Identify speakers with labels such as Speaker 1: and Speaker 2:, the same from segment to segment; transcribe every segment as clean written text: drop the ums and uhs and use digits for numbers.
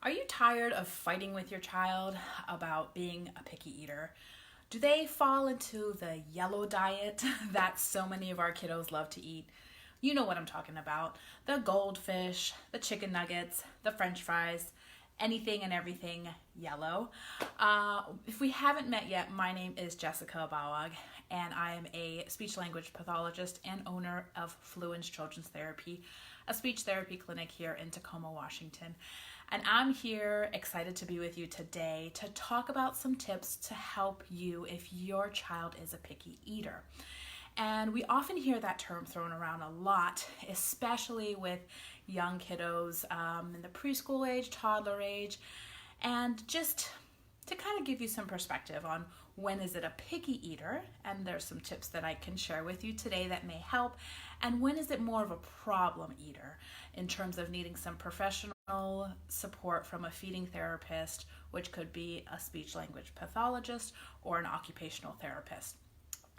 Speaker 1: Are you tired of fighting with your child about being a picky eater? Do they fall into the yellow diet that so many of our kiddos love to eat? You know what I'm talking about. The goldfish, the chicken nuggets, the french fries, anything and everything yellow. If we haven't met yet, my name is Jessica Bawag, and I am a speech language pathologist and owner of Fluence Children's Therapy, a speech therapy clinic here in Tacoma, Washington. And I'm here excited to be with you today to talk about some tips to help you if your child is a picky eater. And we often hear that term thrown around a lot, especially with young kiddos in the preschool age, toddler age, and just to kind of give you some perspective on when is it a picky eater, and there's some tips that I can share with you today that may help, and when is it more of a problem eater in terms of needing some professional support from a feeding therapist, which could be a speech language pathologist or an occupational therapist.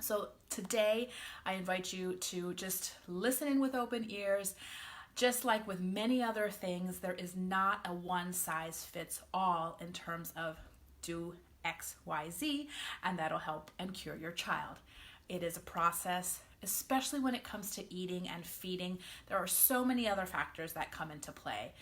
Speaker 1: So today I invite you to just listen in with open ears. Just like with many other things, there is not a one size fits all in terms of do X, Y, Z, and that'll help and cure your child. It is a process, especially when it comes to eating and feeding. There are so many other factors that come into play.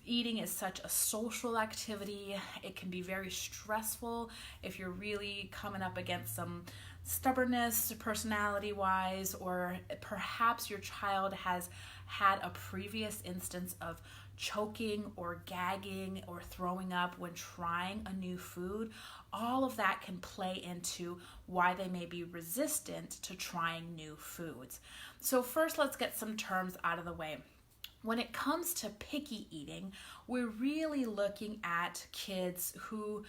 Speaker 1: Eating is such a social activity. It can be very stressful if you're really coming up against some stubbornness personality wise, or perhaps your child has had a previous instance of choking or gagging or throwing up when trying a new food. All of that can play into why they may be resistant to trying new foods. So first, let's get some terms out of the way. When it comes to picky eating, we're really looking at kids who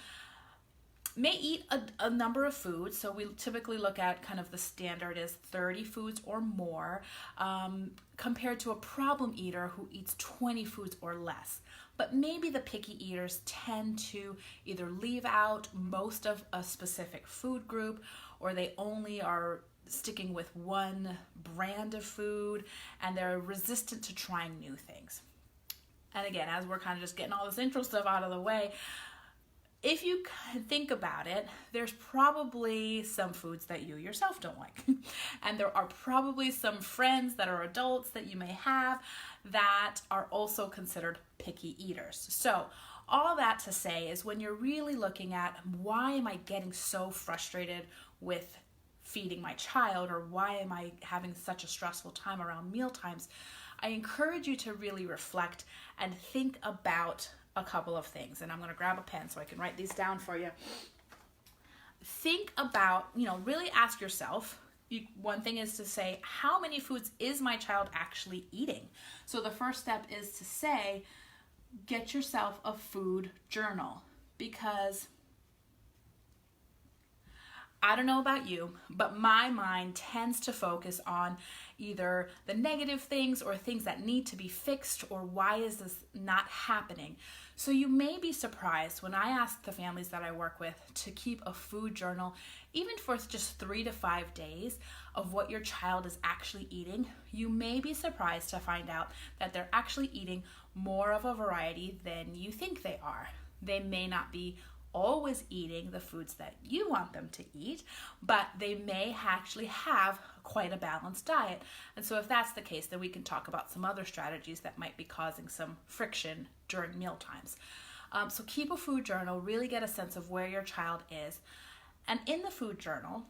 Speaker 1: may eat a number of foods. So we typically look at kind of the standard is 30 foods or more, compared to a problem eater who eats 20 foods or less. But maybe the picky eaters tend to either leave out most of a specific food group, or they only are sticking with one brand of food, and they're resistant to trying new things. And again, as we're kind of just getting all this intro stuff out of the way, if you think about it, there's probably some foods that you yourself don't like. And there are probably some friends that are adults that you may have that are also considered picky eaters. So all that to say is, when you're really looking at why am I getting so frustrated with feeding my child, or why am I having such a stressful time around meal times, I encourage you to really reflect and think about a couple of things. And I'm going to grab a pen so I can write these down for you. Think about, really ask yourself, one thing is to say, how many foods is my child actually eating? So the first step is to say, get yourself a food journal, because I don't know about you, but my mind tends to focus on either the negative things or things that need to be fixed, or why is this not happening? So you may be surprised when I ask the families that I work with to keep a food journal, even for just 3 to 5 days, of what your child is actually eating. You may be surprised to find out that they're actually eating more of a variety than you think they are. They may not be always eating the foods that you want them to eat, but they may actually have quite a balanced diet. And so if that's the case, then we can talk about some other strategies that might be causing some friction during meal times. So keep a food journal, really get a sense of where your child is. And in the food journal,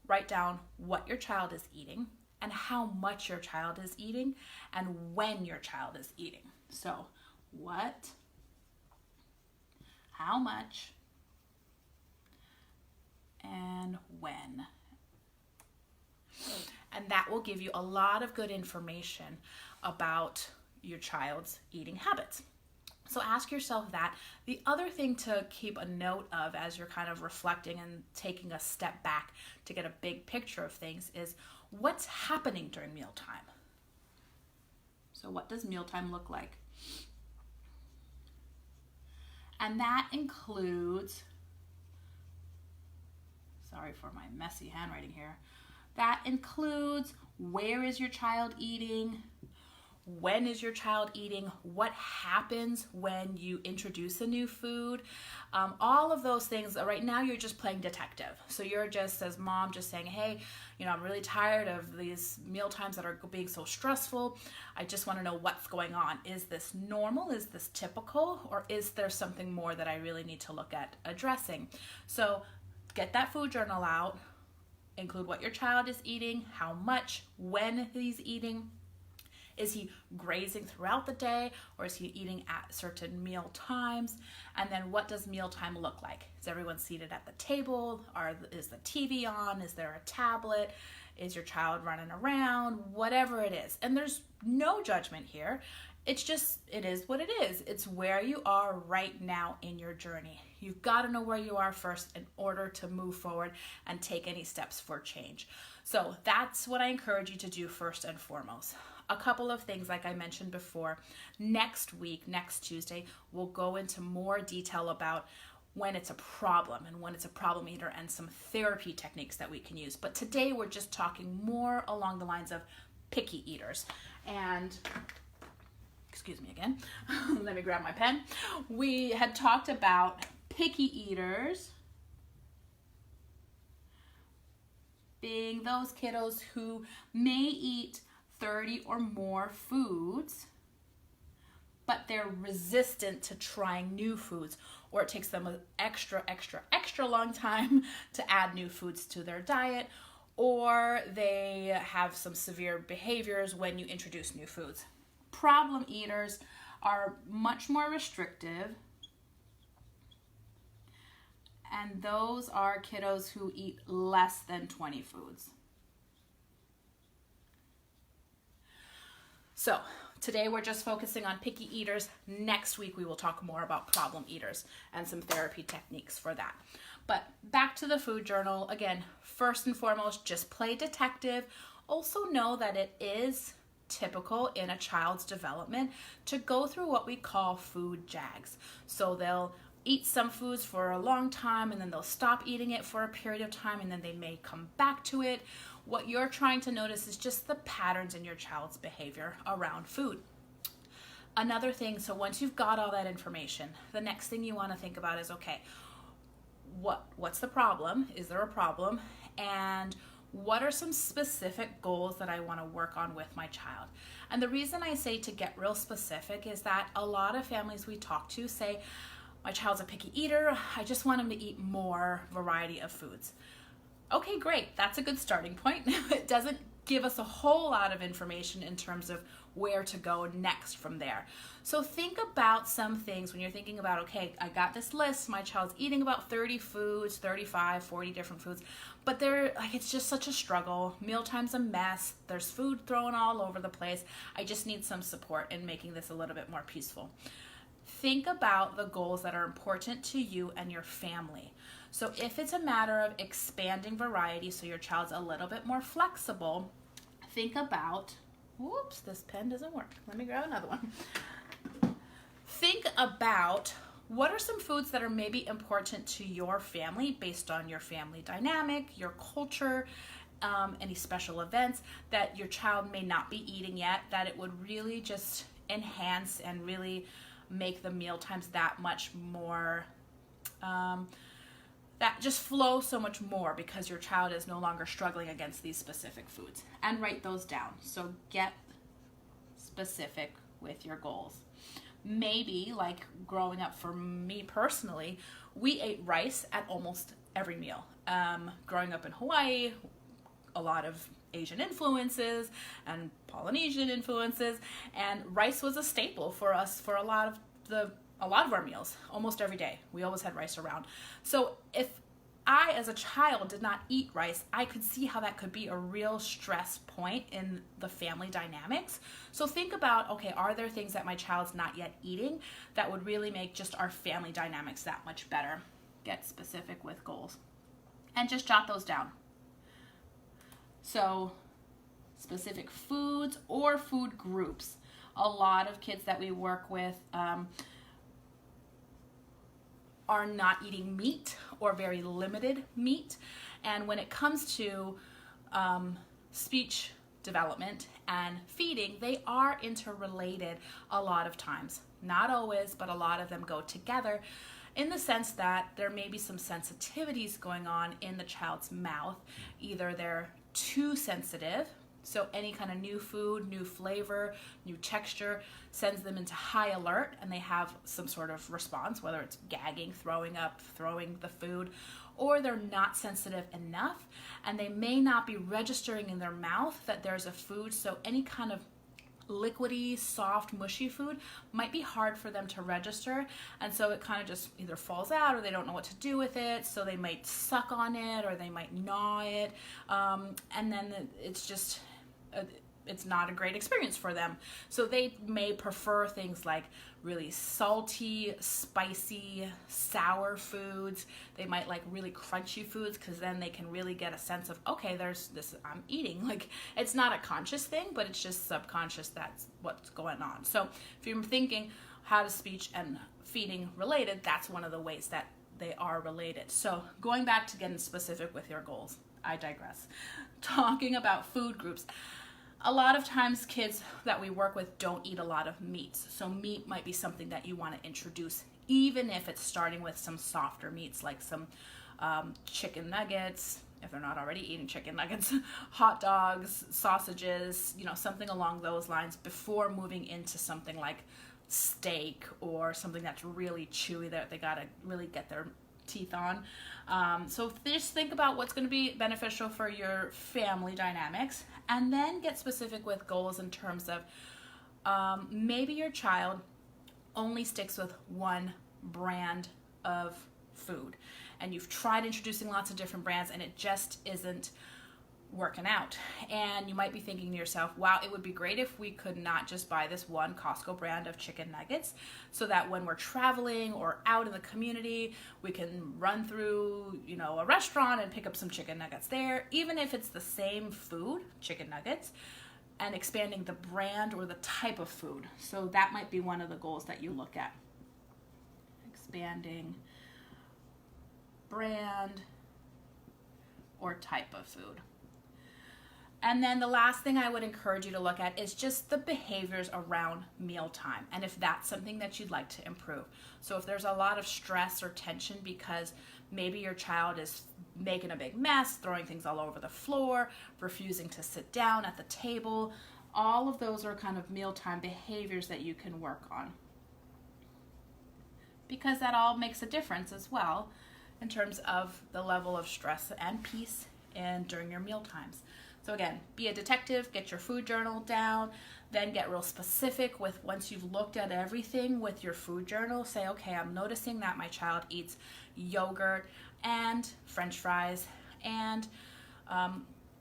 Speaker 1: write down what your child is eating and how much your child is eating and when your child is eating. So what, how much, and when. And that will give you a lot of good information about your child's eating habits. So ask yourself that. The other thing to keep a note of as you're kind of reflecting and taking a step back to get a big picture of things is, what's happening during mealtime? So what does mealtime look like? And that includes, sorry for my messy handwriting here, that includes, where is your child eating? when is your child eating, what happens when you introduce a new food, all of those things. Right now you're just playing detective. So you're just, as mom, just saying, hey, I'm really tired of these meal times that are being so stressful. I just want to know what's going on. Is this normal? Is this typical? Or is there something more that I really need to look at addressing? So get that food journal out, include what your child is eating, how much, when he's eating. Is he grazing throughout the day, or is he eating at certain meal times? And then what does mealtime look like? Is everyone seated at the table? Is the TV on? Is there a tablet? Is your child running around? Whatever it is. And there's no judgment here. It is what it is. It's where you are right now in your journey. You've got to know where you are first in order to move forward and take any steps for change. So that's what I encourage you to do first and foremost. A couple of things, like I mentioned before, next week, next Tuesday, we'll go into more detail about when it's a problem and when it's a problem eater and some therapy techniques that we can use. But today we're just talking more along the lines of picky eaters. And excuse me again, let me grab my pen. We had talked about picky eaters being those kiddos who may eat 30 or more foods, but they're resistant to trying new foods, or it takes them an extra long time to add new foods to their diet, or they have some severe behaviors when you introduce new foods. Problem eaters are much more restrictive, and those are kiddos who eat less than 20 foods. So today we're just focusing on picky eaters. Next week we will talk more about problem eaters and some therapy techniques for that. But back to the food journal. Again, first and foremost, just play detective. Also know that it is typical in a child's development to go through what we call food jags. So they'll eat some foods for a long time and then they'll stop eating it for a period of time and then they may come back to it. What you're trying to notice is just the patterns in your child's behavior around food. Another thing, so once you've got all that information, the next thing you want to think about is, okay, what's the problem? Is there a problem? And what are some specific goals that I want to work on with my child? And the reason I say to get real specific is that a lot of families we talk to say, my child's a picky eater, I just want him to eat more variety of foods. Okay, great, that's a good starting point. It doesn't give us a whole lot of information in terms of where to go next from there. So think about some things when you're thinking about, okay, I got this list, my child's eating about 30 foods, 35, 40 different foods, but it's just such a struggle. Mealtime's a mess, there's food thrown all over the place. I just need some support in making this a little bit more peaceful. Think about the goals that are important to you and your family. So if it's a matter of expanding variety so your child's a little bit more flexible, think about, whoops, this pen doesn't work. Let me grab another one. Think about what are some foods that are maybe important to your family based on your family dynamic, your culture, any special events that your child may not be eating yet, that it would really just enhance and really make the meal times that much more that just flow so much more because your child is no longer struggling against these specific foods. And write those down. So get specific with your goals. Maybe, like growing up for me personally, we ate rice at almost every meal. Growing up in Hawaii, a lot of Asian influences and Polynesian influences, and rice was a staple for us for a lot of our meals, almost every day. We always had rice around. So if I, as a child, did not eat rice, I could see how that could be a real stress point in the family dynamics. So think about, okay, are there things that my child's not yet eating that would really make just our family dynamics that much better? Get specific with goals. And just jot those down. So specific foods or food groups. A lot of kids that we work with are not eating meat or very limited meat. And when it comes to speech development and feeding, they are interrelated a lot of times. Not always, but a lot of them go together in the sense that there may be some sensitivities going on in the child's mouth. Either they're too sensitive, so any kind of new food, new flavor, new texture sends them into high alert and they have some sort of response, whether it's gagging, throwing up, throwing the food, or they're not sensitive enough and they may not be registering in their mouth that there's a food. So any kind of liquidy, soft, mushy food might be hard for them to register, and so it kind of just either falls out or they don't know what to do with it, so they might suck on it or they might gnaw it, and then it's just it's not a great experience for them. So they may prefer things like really salty, spicy, sour foods. They might like really crunchy foods because then they can really get a sense of, okay, there's this I'm eating. Like, it's not a conscious thing, but it's just subconscious. That's what's going on. So if you're thinking how does speech and feeding related, that's one of the ways that they are related. So going back to getting specific with your goals, I digress. Talking about food groups. A lot of times kids that we work with don't eat a lot of meats. So meat might be something that you want to introduce, even if it's starting with some softer meats like some chicken nuggets, if they're not already eating chicken nuggets, hot dogs, sausages, something along those lines before moving into something like steak or something that's really chewy that they got to really get their teeth on. So just think about what's going to be beneficial for your family dynamics, and then get specific with goals in terms of maybe your child only sticks with one brand of food, and you've tried introducing lots of different brands and it just isn't working out. And you might be thinking to yourself, wow, it would be great if we could not just buy this one Costco brand of chicken nuggets, so that when we're traveling or out in the community, we can run through, a restaurant and pick up some chicken nuggets there, even if it's the same food, chicken nuggets, and expanding the brand or the type of food. So that might be one of the goals that you look at. Expanding brand or type of food. And then the last thing I would encourage you to look at is just the behaviors around mealtime, and if that's something that you'd like to improve. So if there's a lot of stress or tension because maybe your child is making a big mess, throwing things all over the floor, refusing to sit down at the table, all of those are kind of mealtime behaviors that you can work on, because that all makes a difference as well in terms of the level of stress and peace and during your meal times. So again, be a detective, get your food journal down, then get real specific with, once you've looked at everything with your food journal, say, okay, I'm noticing that my child eats yogurt and French fries and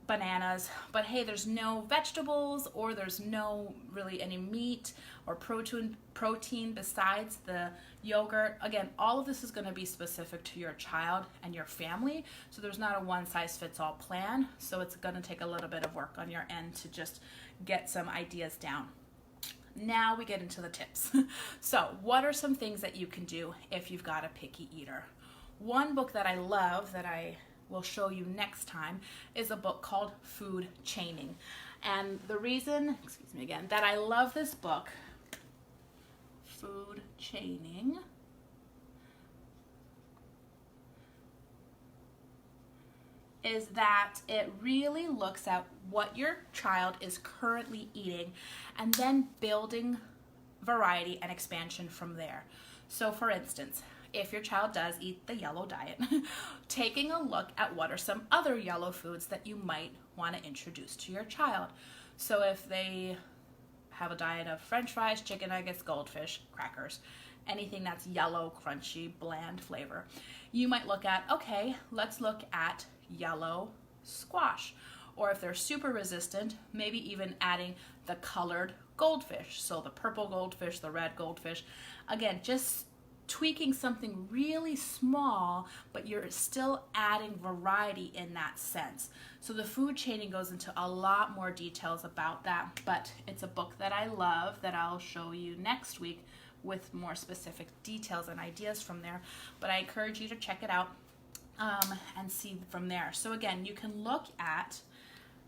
Speaker 1: bananas, but hey, there's no vegetables or there's no really any meat or protein besides the yogurt. Again, all of this is going to be specific to your child and your family, so there's not a one-size-fits-all plan. So it's going to take a little bit of work on your end to just get some ideas down. Now we get into the tips. So what are some things that you can do if you've got a picky eater? One book that I love that I will show you next time is a book called Food Chaining. And the reason, that I love this book, Food Chaining, is that it really looks at what your child is currently eating and then building variety and expansion from there. So for instance, if your child does eat the yellow diet, taking a look at what are some other yellow foods that you might want to introduce to your child. So if they have a diet of French fries, chicken nuggets, goldfish, crackers, anything that's yellow, crunchy, bland flavor, you might look at, okay, let's look at yellow squash. Or if they're super resistant, maybe even adding the colored goldfish. So the purple goldfish, the red goldfish. Again, just tweaking something really small, but you're still adding variety in that sense. So the food chaining goes into a lot more details about that, but it's a book that I love that I'll show you next week with more specific details and ideas from there. But I encourage you to check it out and see from there. So again, you can look at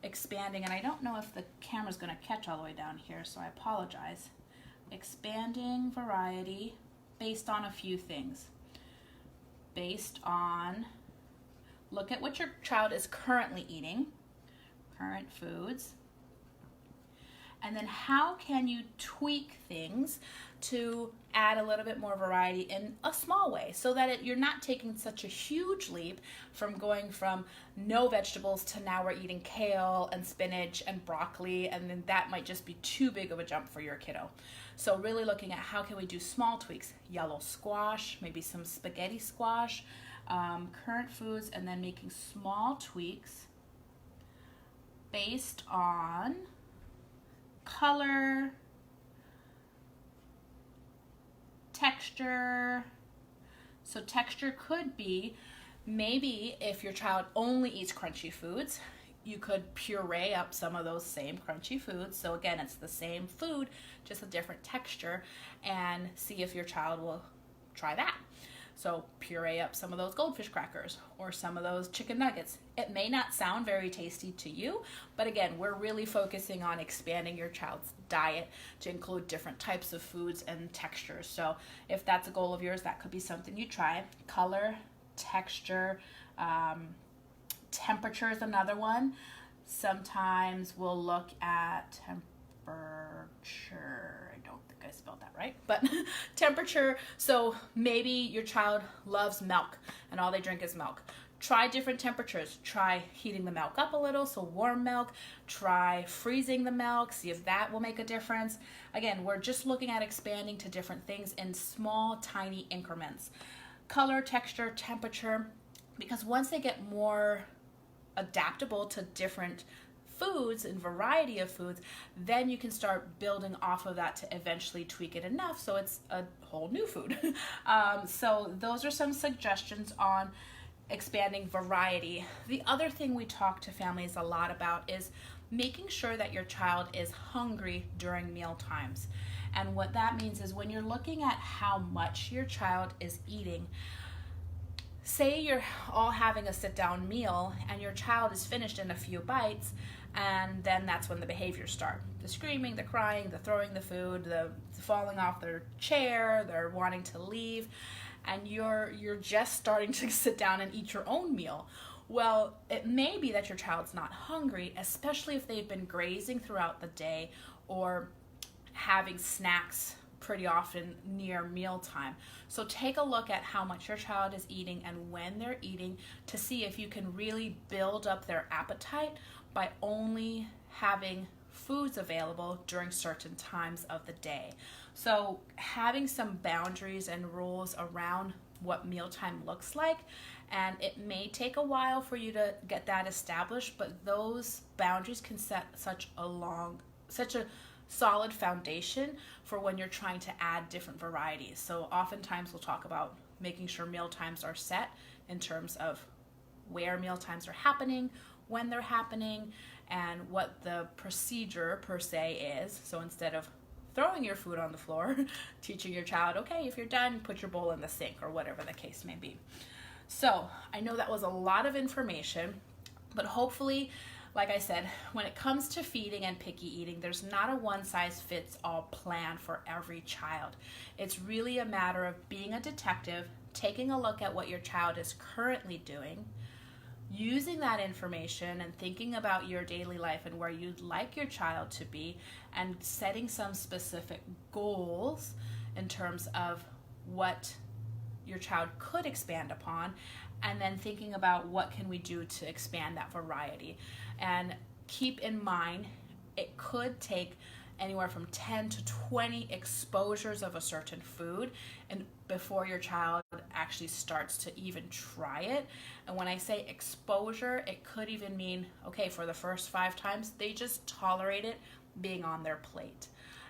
Speaker 1: expanding, and I don't know if the camera's going to catch all the way down here, so I apologize. Expanding variety based on a few things. Based on, look at what your child is currently eating, current foods, and then how can you tweak things to add a little bit more variety in a small way so that you're not taking such a huge leap from going from no vegetables to now we're eating kale and spinach and broccoli, and then that might just be too big of a jump for your kiddo. So really looking at how can we do small tweaks, yellow squash, maybe some spaghetti squash, current foods, and then making small tweaks based on color, texture. So texture could be, maybe if your child only eats crunchy foods, you could puree up some of those same crunchy foods. So again, it's the same food, just a different texture, and see if your child will try that. So puree up some of those goldfish crackers or some of those chicken nuggets. It may not sound very tasty to you, but again, we're really focusing on expanding your child's diet to include different types of foods and textures. So if that's a goal of yours, that could be something you try. Color, texture, temperature is another one. Sometimes we'll look at temperature. I don't think I spelled that right, but temperature. So maybe your child loves milk and all they drink is milk. Try different temperatures. Try heating the milk up a little, so warm milk. Try freezing the milk, see if that will make a difference. Again, we're just looking at expanding to different things in small, tiny increments. Color, texture, temperature, because once they get more adaptable to different foods and variety of foods, then you can start building off of that to eventually tweak it enough so it's a whole new food. So those are some suggestions on expanding variety. The other thing we talk to families a lot about is making sure that your child is hungry during meal times. And what that means is when you're looking at how much your child is eating, say you're all having a sit-down meal and your child is finished in a few bites, and then that's when the behaviors start. The screaming, the crying, the throwing the food, the falling off their chair, they're wanting to leave, and you're just starting to sit down and eat your own meal. Well, it may be that your child's not hungry, especially if they've been grazing throughout the day or having snacks pretty often near mealtime. So take a look at how much your child is eating and when they're eating to see if you can really build up their appetite by only having foods available during certain times of the day. So having some boundaries and rules around what mealtime looks like, and it may take a while for you to get that established, but those boundaries can set such a solid foundation for when you're trying to add different varieties. So oftentimes we'll talk about making sure meal times are set in terms of where meal times are happening, when they're happening, and what the procedure per se is. So instead of throwing your food on the floor, teaching your child, okay, if you're done, put your bowl in the sink, or whatever the case may be. So I know that was a lot of information, but hopefully, like I said, when it comes to feeding and picky eating, there's not a one-size-fits-all plan for every child. It's really a matter of being a detective, taking a look at what your child is currently doing, using that information and thinking about your daily life and where you'd like your child to be, and setting some specific goals in terms of what your child could expand upon, and then thinking about what can we do to expand that variety. And keep in mind, it could take anywhere from 10 to 20 exposures of a certain food and before your child actually starts to even try it. And when I say exposure, it could even mean, okay, for the first 5 times, they just tolerate it being on their plate.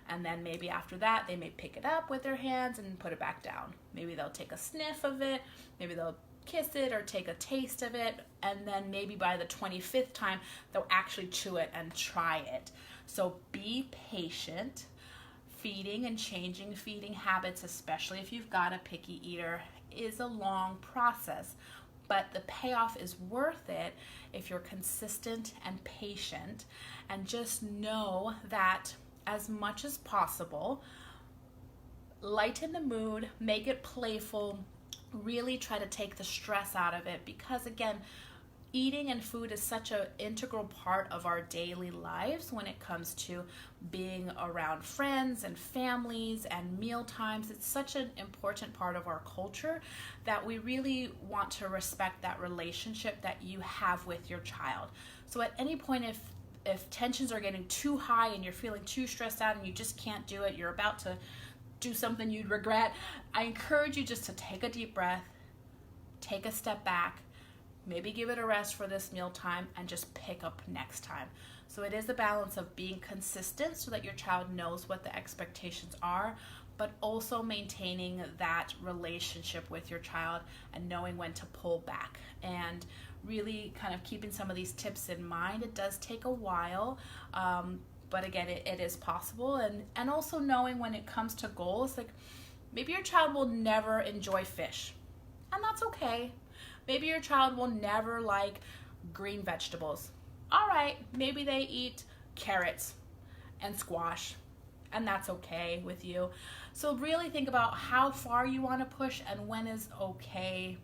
Speaker 1: And then maybe after that, they may pick it up with their hands and put it back down. Maybe they'll take a sniff of it, maybe they'll kiss it or take a taste of it, and then maybe by the 25th time, they'll actually chew it and try it. So be patient. Feeding and changing feeding habits, especially if you've got a picky eater, is a long process. but the payoff is worth it if you're consistent and patient, and just know that as much as possible, lighten the mood, make it playful, really try to take the stress out of it, because again, eating and food is such an integral part of our daily lives when it comes to being around friends and families and meal times. It's such an important part of our culture that we really want to respect that relationship that you have with your child. So at any point, if tensions are getting too high and you're feeling too stressed out and you just can't do it, you're about to do something you'd regret, I encourage you just to take a deep breath, take a step back, maybe give it a rest for this meal time, and just pick up next time. So it is a balance of being consistent so that your child knows what the expectations are, but also maintaining that relationship with your child and knowing when to pull back, and really kind of keeping some of these tips in mind. It does take a while, but again, it is possible. And also knowing when it comes to goals, like maybe your child will never enjoy fish, and that's okay. Maybe your child will never like green vegetables. All right, maybe they eat carrots and squash, and that's okay with you. So really think about how far you want to push and when is okay.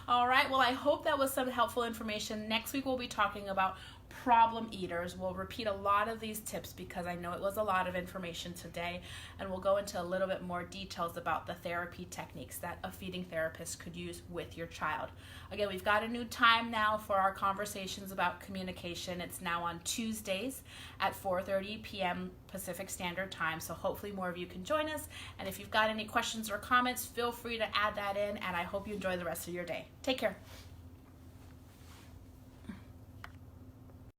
Speaker 1: All right, well, I hope that was some helpful information. Next week we'll be talking about problem eaters. We'll repeat a lot of these tips because I know it was a lot of information today, and we'll go into a little bit more details about the therapy techniques that a feeding therapist could use with your child. Again, we've got a new time now for our conversations about communication. It's now on Tuesdays at 4:30 p.m. Pacific Standard Time, so hopefully more of you can join us. And if you've got any questions or comments, feel free to add that in, and I hope you enjoy the rest of your day. Take care.